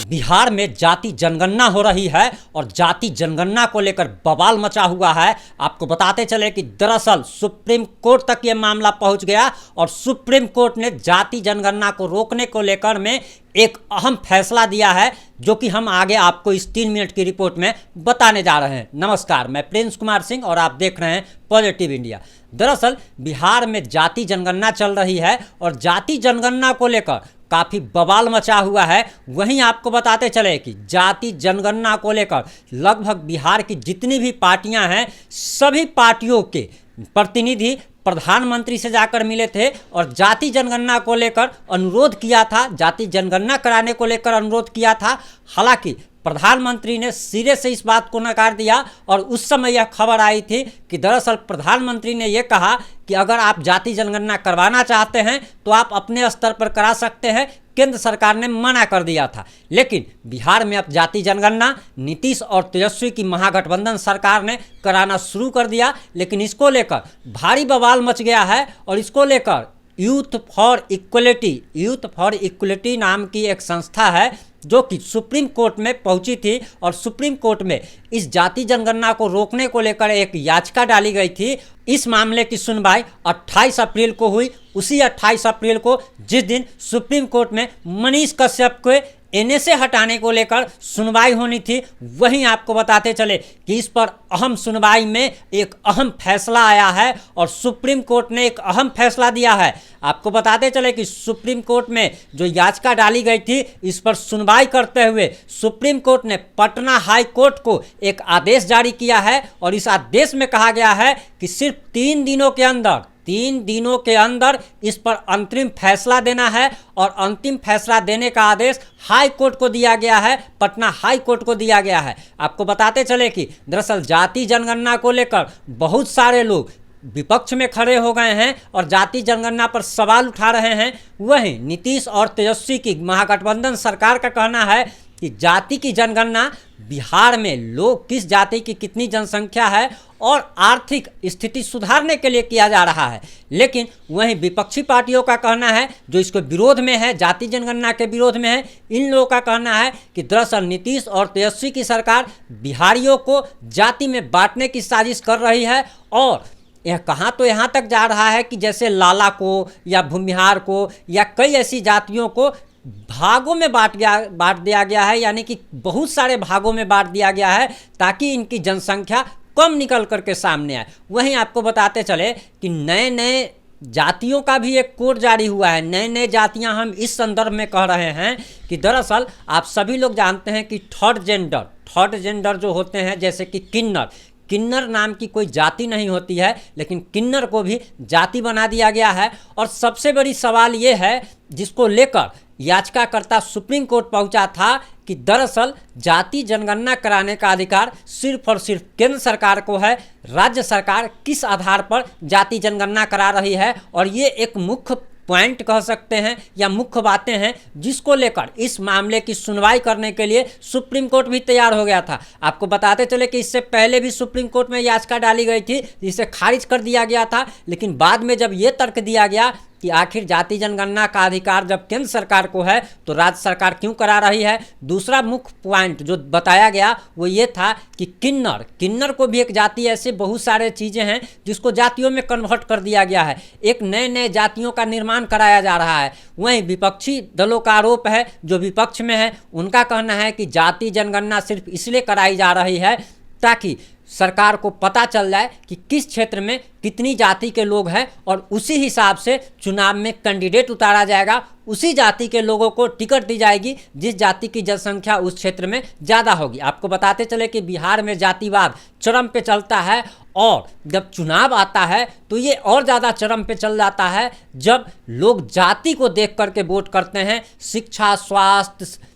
बिहार में जाति जनगणना हो रही है और जाति जनगणना को लेकर बवाल मचा हुआ है। आपको बताते चले कि दरअसल सुप्रीम कोर्ट तक ये मामला पहुंच गया और सुप्रीम कोर्ट ने जाति जनगणना को रोकने को लेकर में एक अहम फैसला दिया है, जो कि हम आगे आपको इस 3 मिनट की रिपोर्ट में बताने जा रहे हैं। नमस्कार, मैं प्रिंस कुमार सिंह और आप देख रहे हैं पॉजिटिव इंडिया। दरअसल बिहार में जाति जनगणना चल रही है और जाति जनगणना को लेकर काफ़ी बवाल मचा हुआ है। वहीं आपको बताते चले कि जाति जनगणना को लेकर लगभग बिहार की जितनी भी पार्टियां हैं, सभी पार्टियों के प्रतिनिधि प्रधानमंत्री से जाकर मिले थे और जाति जनगणना को लेकर अनुरोध किया था, जाति जनगणना कराने को लेकर अनुरोध किया था। हालांकि प्रधानमंत्री ने सिरे से इस बात को नकार दिया और उस समय यह खबर आई थी कि दरअसल प्रधानमंत्री ने यह कहा कि अगर आप जाति जनगणना करवाना चाहते हैं तो आप अपने स्तर पर करा सकते हैं। केंद्र सरकार ने मना कर दिया था, लेकिन बिहार में अब जाति जनगणना नीतीश और तेजस्वी की महागठबंधन सरकार ने कराना शुरू कर दिया। लेकिन इसको लेकर भारी बवाल मच गया है और इसको लेकर यूथ फॉर इक्वलिटी नाम की एक संस्था है जो कि सुप्रीम कोर्ट में पहुंची थी और सुप्रीम कोर्ट में इस जाति जनगणना को रोकने को लेकर एक याचिका डाली गई थी। इस मामले की सुनवाई 28 अप्रैल को हुई। उसी 28 अप्रैल को जिस दिन सुप्रीम कोर्ट में मनीष कश्यप को एनए हटाने को लेकर सुनवाई होनी थी, वहीं आपको बताते चले कि इस पर अहम सुनवाई में एक अहम फैसला आया है और सुप्रीम कोर्ट ने एक अहम फैसला दिया है। आपको बताते चले कि सुप्रीम कोर्ट में जो याचिका डाली गई थी, इस पर सुनवाई करते हुए सुप्रीम कोर्ट ने पटना हाई कोर्ट को एक आदेश जारी किया है और इस आदेश में कहा गया है कि सिर्फ 3 दिनों के अंदर इस पर अंतरिम फैसला देना है और अंतिम फैसला देने का आदेश हाई कोर्ट को दिया गया है, पटना हाई कोर्ट को दिया गया है। आपको बताते चले कि दरअसल जाति जनगणना को लेकर बहुत सारे लोग विपक्ष में खड़े हो गए हैं और जाति जनगणना पर सवाल उठा रहे हैं। वहीं नीतीश और तेजस्वी की महागठबंधन सरकार का कहना है कि जाति की जनगणना बिहार में लोग किस जाति की कितनी जनसंख्या है और आर्थिक स्थिति सुधारने के लिए किया जा रहा है। लेकिन वहीं विपक्षी पार्टियों का कहना है, जो इसको विरोध में है, जाति जनगणना के विरोध में है, इन लोगों का कहना है कि दरअसल नीतीश और तेजस्वी की सरकार बिहारियों को जाति में बांटने की साजिश कर रही है और यह कहाँ तो यहाँ तक जा रहा है कि जैसे लाला को या भूमिहार को या कई ऐसी जातियों को भागों में बांट दिया गया है, यानी कि बहुत सारे भागों में बांट दिया गया है ताकि इनकी जनसंख्या कम निकल करके सामने आए। वहीं आपको बताते चले कि नए नए जातियों का भी एक कोड जारी हुआ है। नए नए जातियां हम इस संदर्भ में कह रहे हैं कि दरअसल आप सभी लोग जानते हैं कि थर्ड जेंडर जो होते हैं, जैसे कि किन्नर नाम की कोई जाति नहीं होती है, लेकिन किन्नर को भी जाति बना दिया गया है। और सबसे बड़ी सवाल ये है जिसको लेकर याचिकाकर्ता सुप्रीम कोर्ट पहुंचा था कि दरअसल जाति जनगणना कराने का अधिकार सिर्फ और सिर्फ केंद्र सरकार को है। राज्य सरकार किस आधार पर जाति जनगणना करा रही है, और ये एक मुख्य पॉइंट कह सकते हैं या मुख्य बातें हैं जिसको लेकर इस मामले की सुनवाई करने के लिए सुप्रीम कोर्ट भी तैयार हो गया था। आपको बताते चले कि इससे पहले भी सुप्रीम कोर्ट में याचिका डाली गई थी जिसे खारिज कर दिया गया था, लेकिन बाद में जब ये तर्क दिया गया कि आखिर जाति जनगणना का अधिकार जब केंद्र सरकार को है तो राज्य सरकार क्यों करा रही है। दूसरा मुख्य पॉइंट जो बताया गया वो ये था कि किन्नर को भी एक जाति, ऐसे बहुत सारे चीज़ें हैं जिसको जातियों में कन्वर्ट कर दिया गया है। एक नए नए जातियों का निर्माण कराया जा रहा है। वहीं विपक्षी दलों का आरोप है, जो विपक्ष में है उनका कहना है कि जाति जनगणना सिर्फ इसलिए कराई जा रही है ताकि सरकार को पता चल जाए कि किस क्षेत्र में कितनी जाति के लोग हैं और उसी हिसाब से चुनाव में कैंडिडेट उतारा जाएगा। उसी जाति के लोगों को टिकट दी जाएगी जिस जाति की जनसंख्या उस क्षेत्र में ज़्यादा होगी। आपको बताते चले कि बिहार में जातिवाद चरम पे चलता है और जब चुनाव आता है तो ये और ज़्यादा चरम पे चल जाता है जब लोग जाति को देख करके वोट करते हैं। शिक्षा, स्वास्थ्य,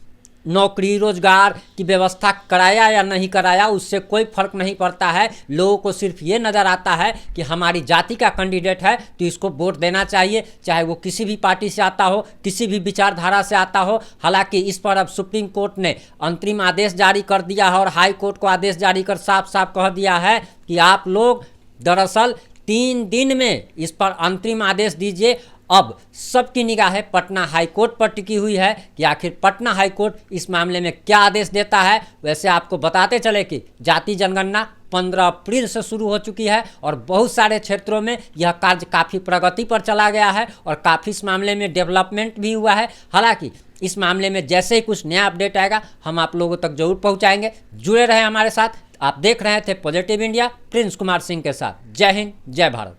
नौकरी, रोजगार की व्यवस्था कराया या नहीं कराया उससे कोई फर्क नहीं पड़ता है। लोगों को सिर्फ ये नज़र आता है कि हमारी जाति का कैंडिडेट है तो इसको वोट देना चाहिए, चाहे वो किसी भी पार्टी से आता हो, किसी भी विचारधारा से आता हो। हालांकि इस पर अब सुप्रीम कोर्ट ने अंतरिम आदेश जारी कर दिया है और हाई कोर्ट को आदेश जारी कर साफ साफ कह दिया है कि आप लोग दरअसल 3 दिन में इस पर अंतरिम आदेश दीजिए अब सबकी निगाहें पटना हाई कोर्ट पर टिकी हुई है कि आखिर पटना हाई कोर्ट इस मामले में क्या आदेश देता है। वैसे आपको बताते चले कि जाति जनगणना 15 अप्रैल से शुरू हो चुकी है और बहुत सारे क्षेत्रों में यह कार्य काफ़ी प्रगति पर चला गया है और काफ़ी इस मामले में डेवलपमेंट भी हुआ है। हालांकि इस मामले में जैसे ही कुछ नया अपडेट आएगा हम आप लोगों तक जरूर पहुंचाएंगे। जुड़े रहे हमारे साथ। आप देख रहे थे positive India, Prince Kumar Singh के साथ। जय हिंद, जय भारत।